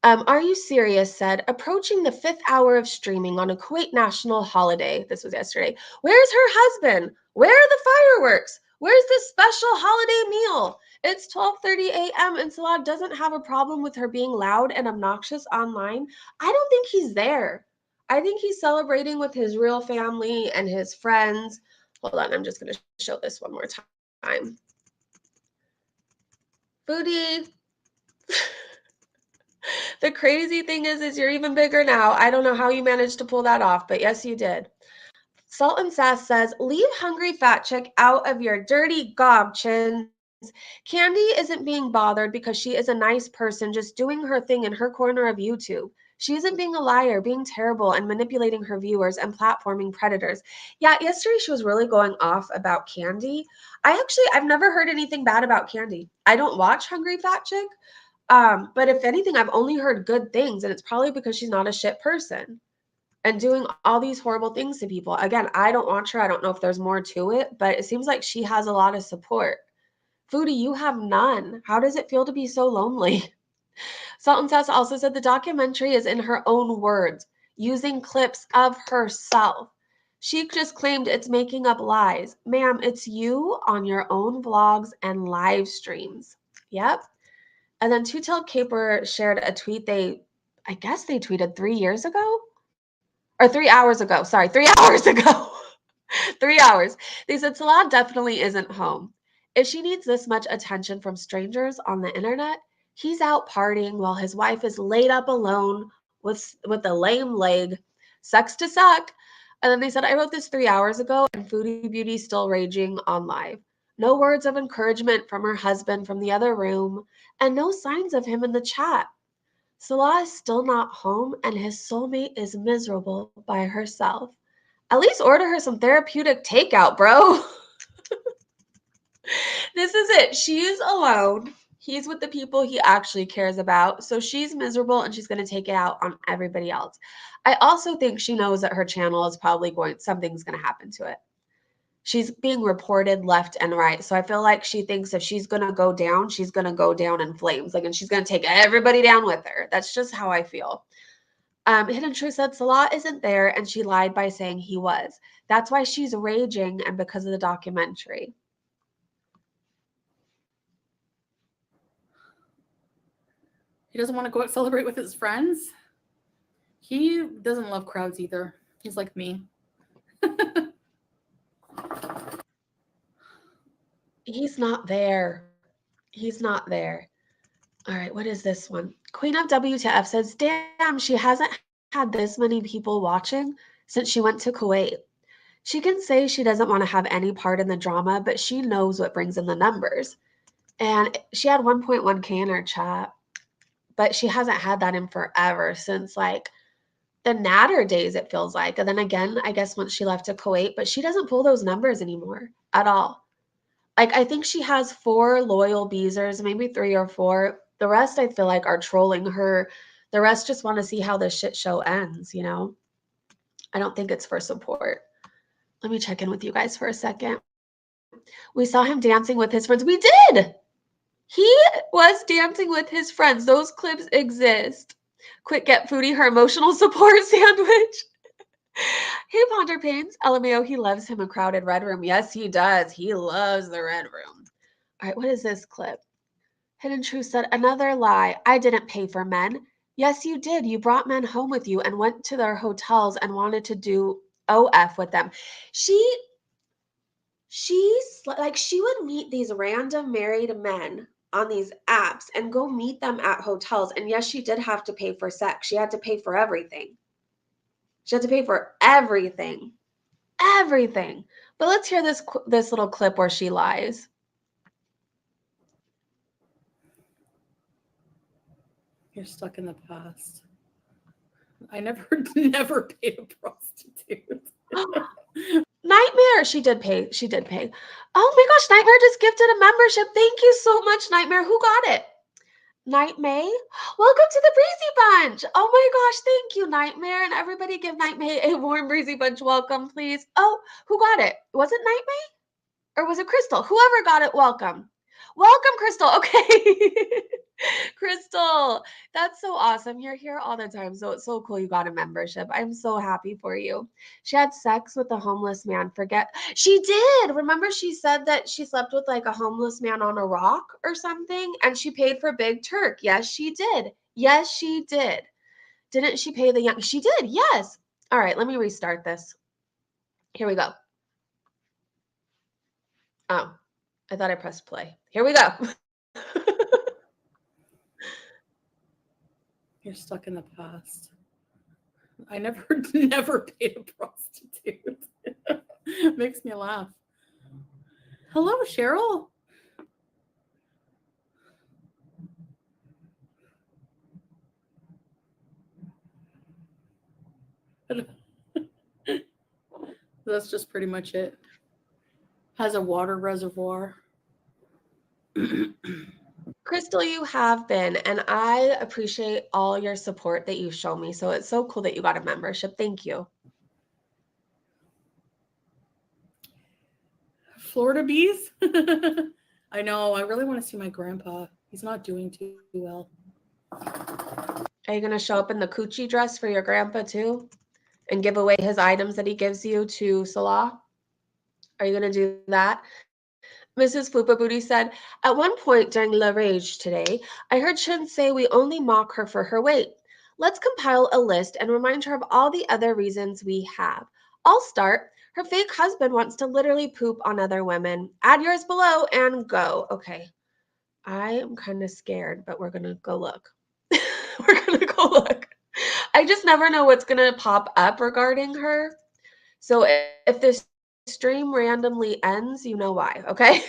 Are you serious? Said, approaching the 5th hour of streaming on a Kuwait national holiday. This was yesterday. Where's her husband? Where are the fireworks? Where's the special holiday meal? It's 12:30 a.m. and Salah doesn't have a problem with her being loud and obnoxious online. I don't think he's there. I think he's celebrating with his real family and his friends. Hold on, I'm just going to show this one more time. Foodie. The crazy thing is you're even bigger now. I don't know how you managed to pull that off, but yes, you did. Salt and Sass says, leave hungry fat chick out of your dirty gob, Chins. Candy isn't being bothered because she is a nice person just doing her thing in her corner of YouTube. She isn't being a liar, being terrible, and manipulating her viewers and platforming predators. Yeah, yesterday she was really going off about Candy. I've never heard anything bad about Candy. I don't watch Hungry Fat Chick. But if anything, I've only heard good things, and it's probably because she's not a shit person and doing all these horrible things to people. Again, I don't watch her. I don't know if there's more to it, but it seems like she has a lot of support. Foodie, you have none. How does it feel to be so lonely? Salt and Sass also said the documentary is in her own words, using clips of herself. She just claimed it's making up lies. Ma'am, it's you on your own vlogs and live streams. Yep. And then Two-Tailed Caper shared a tweet I guess they tweeted 3 years ago? Or 3 hours ago. Sorry, 3 hours ago. 3 hours. They said Salah definitely isn't home. If she needs this much attention from strangers on the internet, he's out partying while his wife is laid up alone with a lame leg. Sucks to suck. And then they said, I wrote this 3 hours ago and Foodie Beauty's still raging on live. No words of encouragement from her husband from the other room, and no signs of him in the chat. Salah is still not home, and his soulmate is miserable by herself. At least order her some therapeutic takeout, bro. This is it. She's alone. He's with the people he actually cares about. So she's miserable, and she's going to take it out on everybody else. I also think she knows that her channel is probably something's going to happen to it. She's being reported left and right. So I feel like she thinks if she's going to go down, she's going to go down in flames. And she's going to take everybody down with her. That's just how I feel. Hidden Truth said Salah isn't there, and she lied by saying he was. That's why she's raging, and because of the documentary. He doesn't want to go out celebrate with his friends. He doesn't love crowds either. He's like me. He's not there. He's not there. All right, what is this one? Queen of WTF says, damn, she hasn't had this many people watching since she went to Kuwait. She can say she doesn't want to have any part in the drama, but she knows what brings in the numbers. And she had 1.1K in her chat, but she hasn't had that in forever, since like the Natter days, it feels like. And then again, I guess once she left to Kuwait, but she doesn't pull those numbers anymore at all. Like, I think she has 4 loyal beezers, maybe 3 or 4. The rest I feel like are trolling her. The rest just want to see how this shit show ends, you know? I don't think it's for support. Let me check in with you guys for a second. We saw him dancing with his friends. We did! He was dancing with his friends. Those clips exist. Quick, get Foodie her emotional support sandwich. Hey, Ponder Pains. LMAO, he loves him a crowded red room. Yes, he does. He loves the red room. All right, what is this clip? Hidden Truth said, another lie. I didn't pay for men. Yes, you did. You brought men home with you and went to their hotels and wanted to do OF with them. She's like, she would meet these random married men on these apps and go meet them at hotels. And yes, she did have to pay for sex. She had to pay for everything. She had to pay for everything. Everything. But let's hear this little clip where she lies. You're stuck in the past. I never paid a prostitute. Nightmare, she did pay. Oh my gosh, Nightmare just gifted a membership. Thank you so much, Nightmare. Who got it? Night May, welcome to the Breezy Bunch. Oh my gosh, thank you, Nightmare. And everybody give Night May a warm Breezy Bunch welcome, please. Oh, who got it? Was it Night May? Or was it Crystal? Whoever got it, welcome. Welcome, Crystal. Okay. Crystal, that's so awesome. You're here all the time. So it's so cool you got a membership. I'm so happy for you. She had sex with a homeless man. She did. Remember, she said that she slept with like a homeless man on a rock or something, and she paid for Big Turk. Yes, she did. Yes, she did. Didn't she pay the young? She did. Yes. All right, let me restart this. Here we go. Oh, I thought I pressed play. Here we go. You're stuck in the past. I never paid a prostitute. Makes me laugh. Hello, Cheryl. That's just pretty much it. Has a water reservoir. Crystal, you have been, and I appreciate all your support that you've shown me. So it's so cool that you got a membership. Thank you. Florida bees? I know. I really want to see my grandpa. He's not doing too well. Are you going to show up in the coochie dress for your grandpa too? And give away his items that he gives you to Salah? Are you going to do that? Mrs. Fupa Booty said, at one point during La Rage today, I heard Chin say we only mock her for her weight. Let's compile a list and remind her of all the other reasons we have. I'll start. Her fake husband wants to literally poop on other women. Add yours below and go. Okay. I am kind of scared, but we're going to go look. We're going to go look. I just never know what's going to pop up regarding her. So if this stream randomly ends, you know why, okay?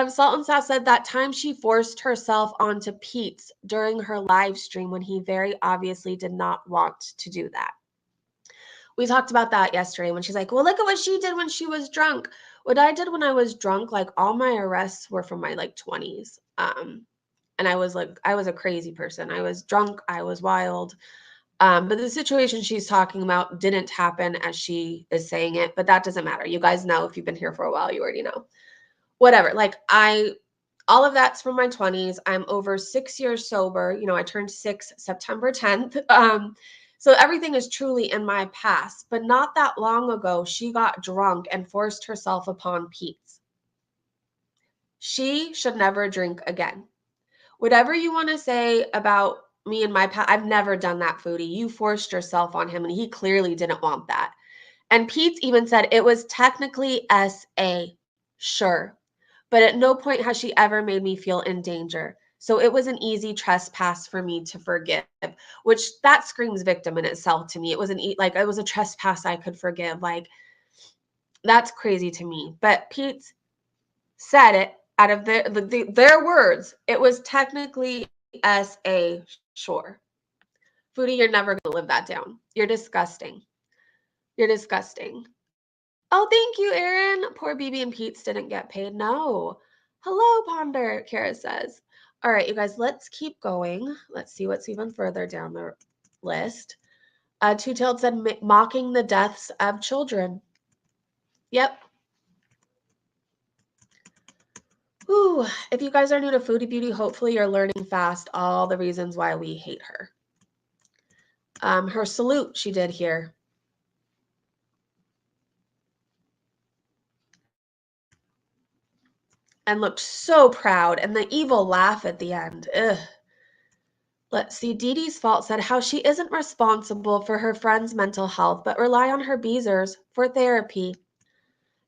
Salt and Sass said that time she forced herself onto Peetz during her live stream when he very obviously did not want to do that. We talked about that yesterday when she's like, well, look at what she did when she was drunk. What I did when I was drunk, like all my arrests were from my like 20s. And I was a crazy person. I was drunk. I was wild. But the situation she's talking about didn't happen as she is saying it, but that doesn't matter. You guys know, if you've been here for a while, you already know. Whatever. Like all of that's from my 20s. I'm over 6 years sober. You know, I turned 6 September 10th. So everything is truly in my past, but not that long ago, she got drunk and forced herself upon Peetz. She should never drink again. Whatever you want to say about me and my past, I've never done that, Foodie. You forced yourself on him, and he clearly didn't want that. And Peetz even said it was technically SA, sure, but at no point has she ever made me feel in danger. So it was an easy trespass for me to forgive, which that screams victim in itself to me. It was it was a trespass I could forgive. Like, that's crazy to me. But Peetz said it out of their words. It was technically SA, sure. Foodie, you're never going to live that down. You're disgusting. You're disgusting. Oh, thank you, Erin. Poor BB and Peetz didn't get paid. No. Hello, Ponder, Kara says. All right, you guys, let's keep going. Let's see what's even further down the list. Two-Tailed said, mocking the deaths of children. Yep. Ooh, if you guys are new to Foodie Beauty, hopefully you're learning fast all the reasons why we hate her. Her salute she did here. And looked so proud, and the evil laugh at the end. Ugh. Let's see, Dee Dee's Fault said how she isn't responsible for her friend's mental health, but rely on her Beezers for therapy.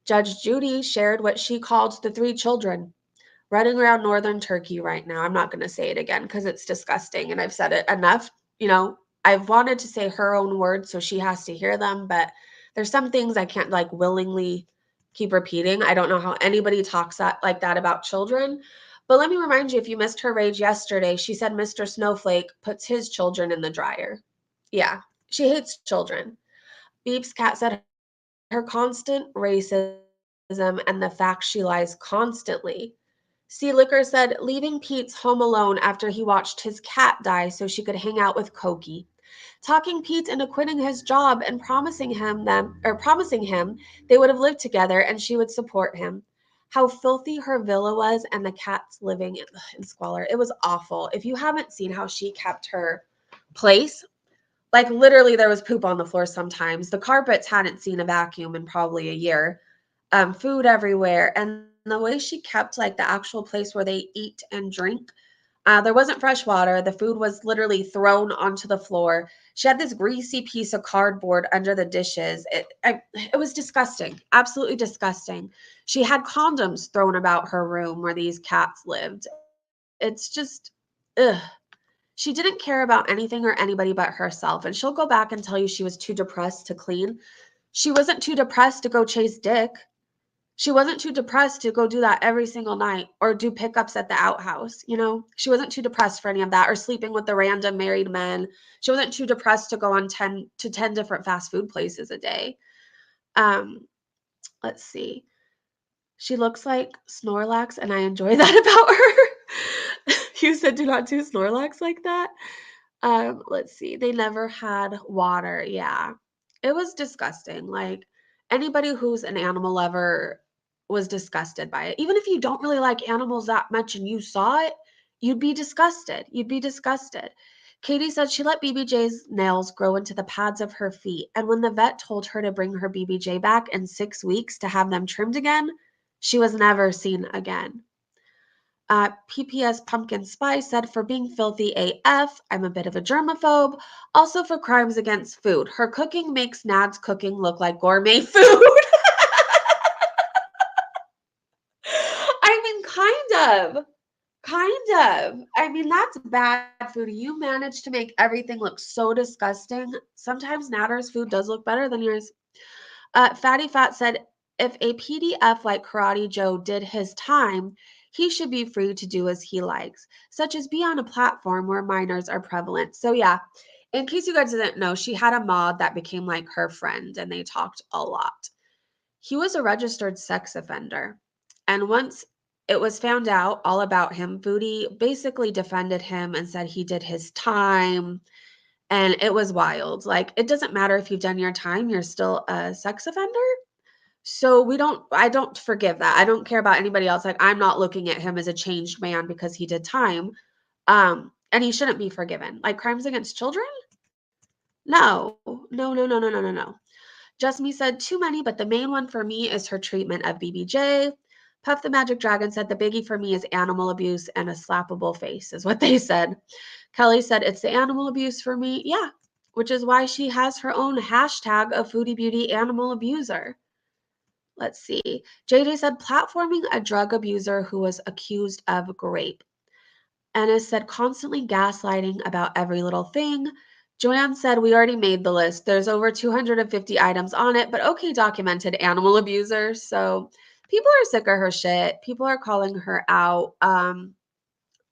Judge Judy shared what she called the 3 children running around northern Turkey right now. I'm not going to say it again because it's disgusting, and I've said it enough. You know, I've wanted to say her own words, so she has to hear them, but there's some things I can't like willingly keep repeating. I don't know how anybody talks like that about children. But let me remind you, if you missed her rage yesterday, she said Mr. Snowflake puts his children in the dryer. Yeah, she hates children. Beep's cat said her constant racism and the fact she lies constantly. Sea Liquor said leaving Peetz home alone after he watched his cat die so she could hang out with Koki. Talking Peetz into quitting his job and promising him they would have lived together and she would support him. How filthy her villa was and the cats living in squalor. It was awful. If you haven't seen how she kept her place, like literally there was poop on the floor sometimes. The carpets hadn't seen a vacuum in probably a year. Food everywhere. And the way she kept like the actual place where they eat and drink, there wasn't fresh water. The food was literally thrown onto the floor. She had this greasy piece of cardboard under the dishes. It was disgusting, absolutely disgusting. She had condoms thrown about her room where these cats lived. It's just, ugh. She didn't care about anything or anybody but herself, and she'll go back and tell you she was too depressed to clean. She wasn't too depressed to go chase dick. She wasn't too depressed to go do that every single night or do pickups at the outhouse. You know, she wasn't too depressed for any of that or sleeping with the random married men. She wasn't too depressed to go on 10 different fast food places a day. Let's see. She looks like Snorlax, and I enjoy that about her. You said do not do Snorlax like that. Let's see. They never had water. Yeah. It was disgusting. Like anybody who's an animal lover was disgusted by it. Even if you don't really like animals that much and you saw it, you'd be disgusted. You'd be disgusted. Katie said she let BBJ's nails grow into the pads of her feet. And when the vet told her to bring her BBJ back in 6 weeks to have them trimmed again, she was never seen again. PPS Pumpkin Spice said, for being filthy AF, I'm a bit of a germaphobe. Also for crimes against food. Her cooking makes Nad's cooking look like gourmet food. I mean, kind of. I mean, that's bad food. You managed to make everything look so disgusting. Sometimes Natter's food does look better than yours. Fatty Fat said, if a PDF like Karate Joe did his time, he should be free to do as he likes, such as be on a platform where minors are prevalent. So yeah, in case you guys didn't know, she had a mod that became like her friend and they talked a lot. He was a registered sex offender. And once it was found out all about him, Foodie basically defended him and said he did his time. And it was wild. Like, it doesn't matter if you've done your time, you're still a sex offender. So I don't forgive that. I don't care about anybody else. Like, I'm not looking at him as a changed man because he did time. And he shouldn't be forgiven. Like crimes against children? No. Just Me said too many, but the main one for me is her treatment of BBJ. Puff the Magic Dragon said the biggie for me is animal abuse and a slappable face is what they said. Kelly said it's the animal abuse for me. Yeah, which is why she has her own hashtag of Foodie Beauty Animal Abuser. Let's see. JJ said platforming a drug abuser who was accused of rape. Ennis said constantly gaslighting about every little thing. Joanne said we already made the list. There's over 250 items on it, but okay documented animal abuser. So people are sick of her shit. People are calling her out. I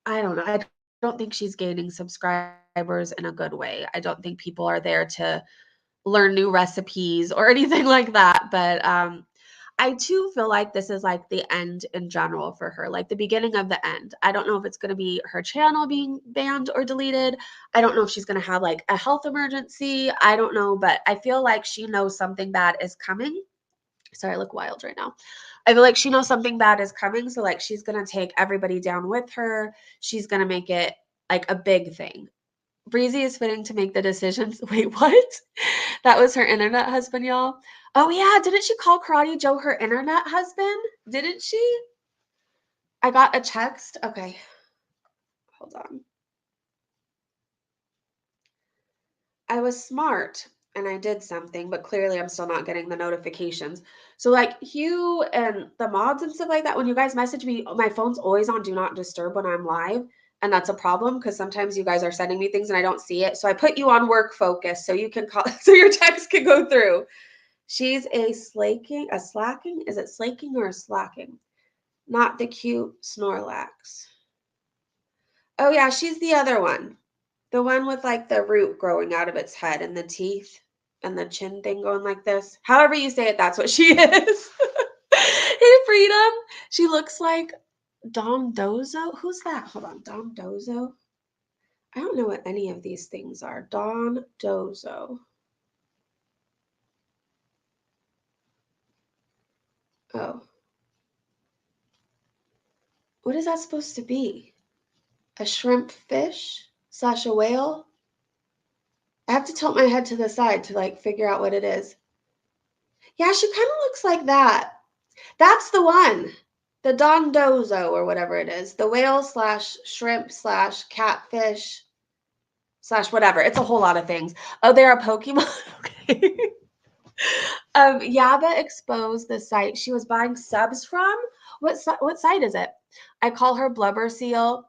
don't know. I don't think she's gaining subscribers in a good way. I don't think people are there to learn new recipes or anything like that. But I too feel like this is like the end in general for her, like the beginning of the end. I don't know if it's going to be her channel being banned or deleted. I don't know if she's going to have like a health emergency. I don't know, but I feel like she knows something bad is coming. Sorry, I look wild right now. I feel like she knows something bad is coming. So like she's going to take everybody down with her. She's going to make it like a big thing. Breezy is fitting to make the decisions. Wait, what? That was her internet husband, y'all. Oh yeah, didn't she call Karate Joe her internet husband? Didn't she? I got a text. Okay. Hold on. I was smart and I did something, but clearly I'm still not getting the notifications. So like Hugh and the mods and stuff like that, when you guys message me, my phone's always on do not disturb when I'm live. And that's a problem because sometimes you guys are sending me things and I don't see it. So I put you on work focus so you can call, so your text can go through. She's a slacking. Is it slaking or a slacking? Not the cute Snorlax. Oh yeah, she's the other one. The one with like the root growing out of its head and the teeth and the chin thing going like this. However you say it, that's what she is. Hey, Freedom. She looks like Dom Dozo. Who's that? Hold on. Dom Dozo? I don't know what any of these things are. Don Dozo. Oh. What is that supposed to be? A shrimp fish / a whale? I have to tilt my head to the side to like figure out what it is. Yeah, she kind of looks like that. That's the one. The Don Dozo or whatever it is. The whale / shrimp / catfish / whatever. It's a whole lot of things. Oh, they're a Pokemon? Okay. Yaba exposed the site she was buying subs from. What site is it? I call her Blubber Seal.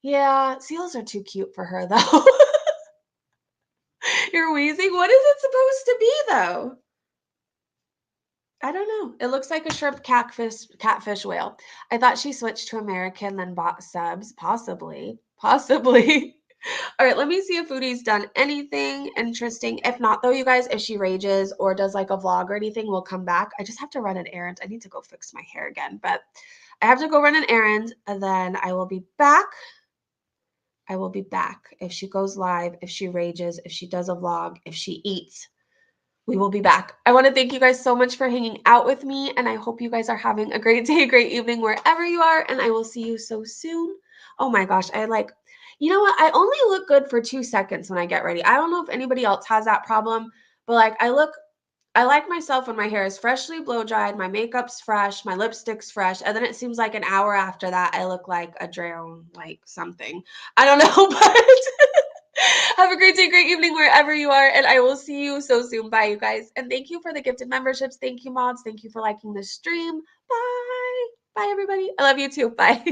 Yeah, seals are too cute for her though. You're wheezing? What is it supposed to be though? I don't know. It looks like a shrimp catfish whale. I thought she switched to American, then bought subs. Possibly. All right, let me see if Foodie's done anything interesting. If not, though, you guys, if she rages or does like a vlog or anything, we'll come back. I just have to run an errand. I need to go fix my hair again, but I have to go run an errand and then I will be back. If she goes live, if she rages, if she does a vlog, if she eats, we will be back. I want to thank you guys so much for hanging out with me, and I hope you guys are having a great day, great evening, wherever you are, and I will see you so soon. Oh my gosh, you know what? I only look good for 2 seconds when I get ready. I don't know if anybody else has that problem, but like I like myself when my hair is freshly blow-dried, my makeup's fresh, my lipstick's fresh, and then it seems like an hour after that, I look like a drown, like something. I don't know, but have a great day, great evening, wherever you are, and I will see you so soon. Bye, you guys. And thank you for the gifted memberships. Thank you, mods. Thank you for liking the stream. Bye. Bye, everybody. I love you too. Bye.